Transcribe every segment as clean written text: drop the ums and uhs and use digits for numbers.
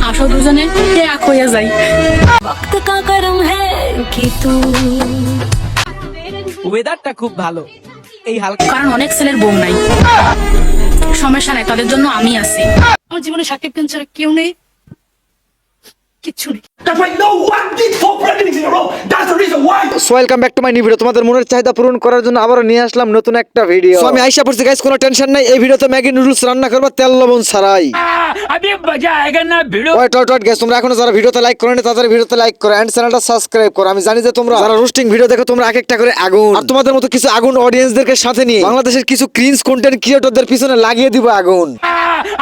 আসো দুজনে এক হয়ে যাই। वक्त का करम है कि तू ওয়েদারটা খুব ভালো, এই হালকা কারণ অনেক ছেলের বউ নাই। সমস্যা নাই, তাদের জন্য আমি আছি। আমার জীবনে সাকিব খান ছাড়া কেউ নেই, কিচ্ছু নেই। That's right, no one did 4 pregnancies in a row. That's the reason why. So welcome back to my new video. তোমাদের মনের চাহিদা পূরণ করার জন্য আবারো নিয়ে আসলাম নতুন একটা ভিডিও। আমি আইসা পড়ছি গাইস, কোনো টেনশন নাই। এই ভিডিওতে ম্যাগি নুডলস রান্না করব তেল লবণ ছাড়াই। अभी मजा आएगा ना भिड़ो। ওয়েট গাইস, তোমরা এখনো যারা ভিডিওতে লাইক করোনি তাদের ভিডিওতে লাইক করো এন্ড চ্যানেলটা সাবস্ক্রাইব করো। আমি জানি যে তোমরা যারা রোস্টিং ভিডিও দেখো তোমরা এক একটা করে আগুন, আর তোমাদের মতো কিছু আগুন অডিয়েন্সদেরকে সাথে নিয়ে বাংলাদেশের কিছু ক্রিঞ্জ কন্টেন্ট ক্রিয়েটরদের পিছনে লাগিয়ে দিব আগুন।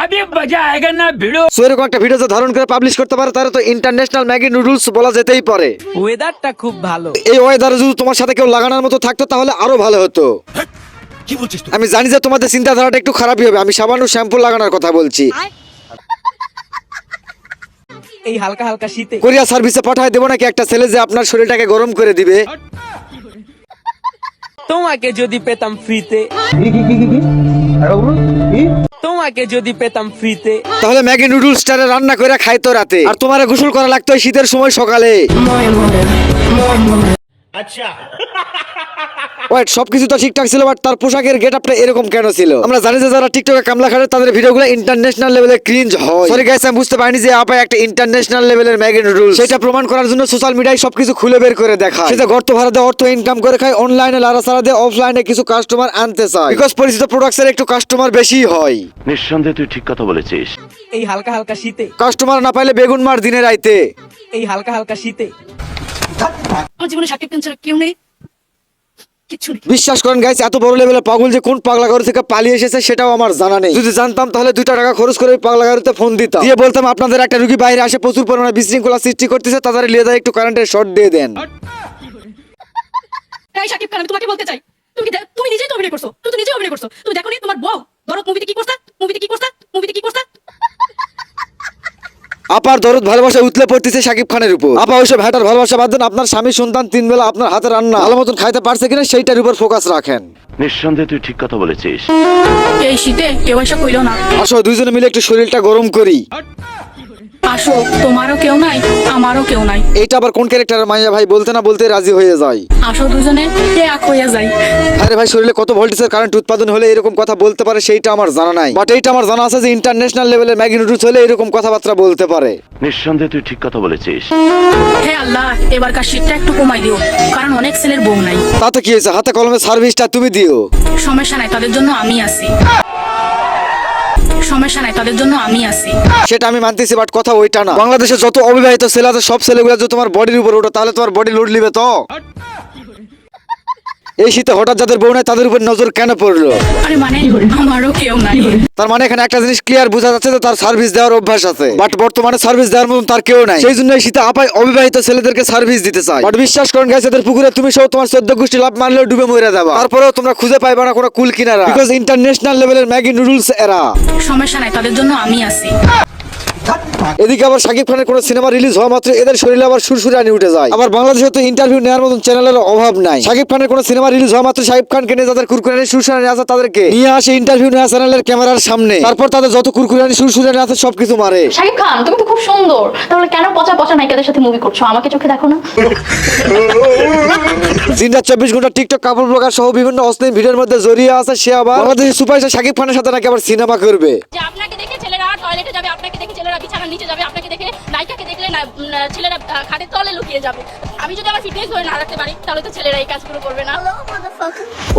अभी मजा आएगा ना भिड़ो। সো এরকম একটা ভিডিও যে ধারণ করে পাবলিশ করতে পারে তারা তো ইন্টারন্যাশনাল ম্যাগি নুডলস বলা যেতেই পারে। ওয়েদারটা খুব ভালো। এই ওয়েদারে যদি তোমার সাথে কেউ লাগানোর মতো থাকতো তাহলে আরো ভালো হতো। আমি জানি যে তোমাদের চিন্তাধারাটা একটু খারাপই হবে। আমি সাবান ও শ্যাম্পু লাগানোর কথা বলছি। এই হালকা হালকা শীতে কোরিয়া সার্ভিসে পাঠায় দেবো নাকি একটা ছেলে যে আপনার শরীরটাকে গরম করে দিবে? তোমাকে যদি পেতাম ফ্রিতে, তোমাকে যদি পেতাম ফ্রিতে, তাহলে ম্যাগি নুডলসটারে রান্না করে খাইতো রাতে, আর তোমারে গোসল করা লাগতো এই শীতের সময় সকালে। ওয়েট, সবকিছু তো ঠিকঠাক ছিল, বাট তার পোশাকের গেটআপটা এরকম কেন ছিল? আমরা জানি যে যারা টিকটকে কামলা খাটে তাদের ভিডিওগুলো ইন্টারন্যাশনাল লেভেলে ক্রিঞ্জ হয়। সরি গাইস, আমি বুঝতে পারিনি যে আপা একটা ইন্টারন্যাশনাল লেভেলের ম্যাগি নুডলস। সেটা প্রমাণ করার জন্য সোশ্যাল মিডিয়ায় সবকিছু খুলে বের করে দেখায়। সেটা গর্ত ভাড়া দিয়ে অর্থ ইনকাম করে খায়, অনলাইনে লাড়াছাড়া দিয়ে অফলাইনে কিছু কাস্টমার আনতে চায়, বিকজ পরিচিত প্রোডাক্টসের একটু কাস্টমার বেশি হয়। নিঃসন্দেহে তুই ঠিক কথা বলেছিস। এই হালকা হালকা শীতে, কাস্টমার না পাইলে বেগুন মার দিনে রাইতে। এই হালকা হালকা শীতে আমার জীবনে সাকিব খান ছাড়া কেউ নেই, কিচ্ছু নেই। বিশ্বাস করেন গাইস, এত বড় লেভেলে পাগল যে কোন পাগলা গাড়ি থেকে পালিয়ে এসেছে সেটাও আমার জানা নেই। যদি জানতাম তাহলে 2 টাকা খরচ করে ওই পাগলা গাড়িতে ফোন দিতাম, দিয়ে বলতাম আপনাদের একটা রুগী বাইরে আসে প্রচুর পরিমাণে বিশৃঙ্খলা সৃষ্টি করতেছে, তাদের নিয়ে যায় একটু কারেন্টের শর্ট দিয়ে দেন। এই সাকিব খান, আমি তোমাকে বলতে চাই, তুমি নিজেই তো অভিনয় করছো, তুমি তো নিজেই অভিনয় করছো। তুমি দেখো নি তোমার বউ দরদ মুভিতে কি করছে, মুভিতে কি করছে, মুভিতে কি করছে? আপার দরদ ভালোবাসা উতলে পড়তেছে শাকিব খানের উপর। আপা ওইসব হ্যাটার ভালোবাসা বাদ দেন, আপনার স্বামী সন্তান 3 বেলা আপনার হাতে রান্না ভালো মতন খাইতে পারছে কিনা সেইটার উপর ফোকাস রাখেন। নিঃসন্দেহে তুই ঠিক কথা বলেছিস। এই শীতে কেউ এসে কইলো না। আসো দুইজনে মিলে একটু শরীরটা গরম করি। আসো, তোমারও কেউ নাই, আমারও কেউ নাই। এইটা আবার কোন ক্যারেক্টারের মাইয়া ভাই? বলতে না বলতে রাজি হয়ে যায়। আসো দুজনে এক হয়ে যাই। আরে ভাই, শরীরে কত ভোল্টেজের কারেন্ট উৎপাদন হলে এরকম কথা বলতে পারে সেইটা আমার জানা নাই, বাট এইটা আমার জানা আছে যে ইন্টারন্যাশনাল লেভেলের ম্যাগি নুডলস হলে এরকম কথাবার্তা বলতে পারে। নিঃসন্দেহে তুই ঠিক কথা বলেছিস। হে আল্লাহ, এবারকার শীতটা একটু কমাই দিও, কারণ অনেক ছেলের বউ নাই। তাতে কি হয়েছে? হাতে কলমে সার্ভিসটা তুমি দিও। সমস্যা নাই, তাদের জন্য আমি আছি। সমস্যা নাই, তাদের জন্য আমি আছি। সেটা আমি মানতেছি, বাট কথা ওইটা না। বাংলাদেশে যত অবিবাহিত ছেলে আছে সব ছেলেগুলো যদি তোমার বডির উপর ওঠো তাহলে তোমার বডি লোড নিবে তো? এই শীতে হঠাৎ যাদের বউ নাই তাদের উপর নজর কেন পড়লো? আরে মানে আমারও কেউ নাই। তার মানে এখানে একটা জিনিস ক্লিয়ার বোঝা যাচ্ছে যে তার সার্ভিস দেওয়ার অভ্যাস আছে, বাট বর্তমানে সার্ভিস দেওয়ার মতন তার কেউ নাই। সেই জন্য এই শীতে আপাই অবিবাহিত ছেলেদেরকে সার্ভিস দিতে চায়। বাট বিশ্বাস করেন গাইস, এদের পুকুরে তুমি সহ তোমার 14 গোষ্ঠী লাভ মারলেও ডুবে মরে যাবা, তারপরেও তোমরা খুঁজে পাইবা না কোনো কুল কিনারা, বিকজ ইন্টারন্যাশনাল লেভেলের ম্যাগি নুডলস এরা। সমস্যা নাই, তাদের জন্য আমি আছি। এদিকে আবার শাকিব খানের কোনো সিনেমা রিলিজ হওয়া মাত্র এদের শরীরে আবার সুরসুরানি উঠে যায়। আবার বাংলাদেশে তো ইন্টারভিউ নেওয়ার মতন চ্যানেলের অভাব নাই। শাকিব খানের কোনো সিনেমা রিলিজ হওয়া মাত্র শাকিব খানকে নিয়ে যাদের কুরকুরানি সুরসুরানি আছে তাদেরকে নিয়ে আসে ইন্টারভিউ নেওয়া চ্যানেলের ক্যামেরার সামনে, তারপর তাদের যত কুরকুরানি সুরসুরানি আছে সবকিছু মারে। শাকিব খান, তুমি তো খুব সুন্দর, তাহলে কেন পচা পচা নায়িকাদের সাথে মুভি করছো? আমাকে চোখে দেখো না। দিনরাত 24 ঘন্টা টিকটক কাপড় ব্লগার সহ বিভিন্ন অশ্লীল ভিডিওর মধ্যে জড়িয়ে আছে সে, আবার বাংলাদেশের সুপারস্টার শাকিব খানের সাথে নাকি আবার সিনেমা করবে। যে আপনাকে দেখে ছেলেরা টয়লেটে যাবে, আপনাকে দেখে ছেলেরা বিছানার নিচে যাবে, আপনাকে দেখে নায়িকাকে দেখলে ছেলেরা খাটের তলে লুকিয়ে যাবে। আমি যদি আমার ফিটনেস ধরে না রাখতে পারি তাহলে তো ছেলেরা এই কাজগুলো করবে না।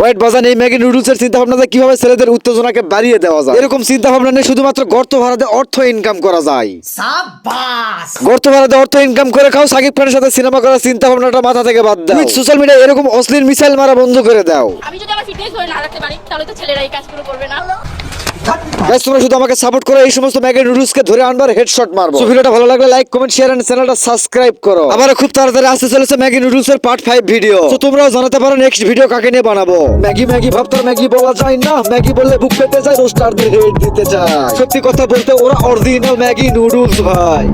ওয়েট বাজান, এই ম্যাগি নুডলসের চিন্তা ভাবনা কিভাবে ছেলেদের উত্তেজনাকে বাড়িয়ে দেওয়া যায় এরকম চিন্তা ভাবনা নিয়ে শুধুমাত্র গর্ত ভাড়া দিয়ে অর্থ ইনকাম করা যায়। গর্ত ভাড়া দিয়ে অর্থ ইনকাম করে খাও, শাকিব খানের সাথে সিনেমা করার চিন্তা ভাবনাটা মাথা থেকে বাদ দাও। সোশ্যাল মিডিয়ায় এরকম অশ্লীল মিসাইল মারা বন্ধ করে দাও। আমি যদি আমার ফিটনেস ধরে না রাখতে পারি তাহলে তো ছেলেরা এই কাজগুলো করবে না। গাইস, তোমরা শুধু আমাকে সাপোর্ট করো, এই সমস্ত ম্যাগি নুডলসকে ধরে আনবার হেডশট মারবো। ভিডিওটা ভালো লাগলে লাইক কমেন্ট শেয়ার এন্ড চ্যানেলটা সাবস্ক্রাইব করো। আবার খুব তাড়াতাড়ি আসতে চলেছে ম্যাগি নুডলসের পার্ট 5 ভিডিও, তো তোমরাও জানাতে পারো নেক্সট ভিডিও কাকে নিয়ে বানাবো। ম্যাগি ম্যাগি ভাবতার ম্যাগি বলা যায় না, ম্যাগি বললে বুক পেতে যায়, রোস্টারদের রেট দিতে চায়। সত্যি কথা বলতে ওরা অরিজিনাল ম্যাগি নুডলস ভাই।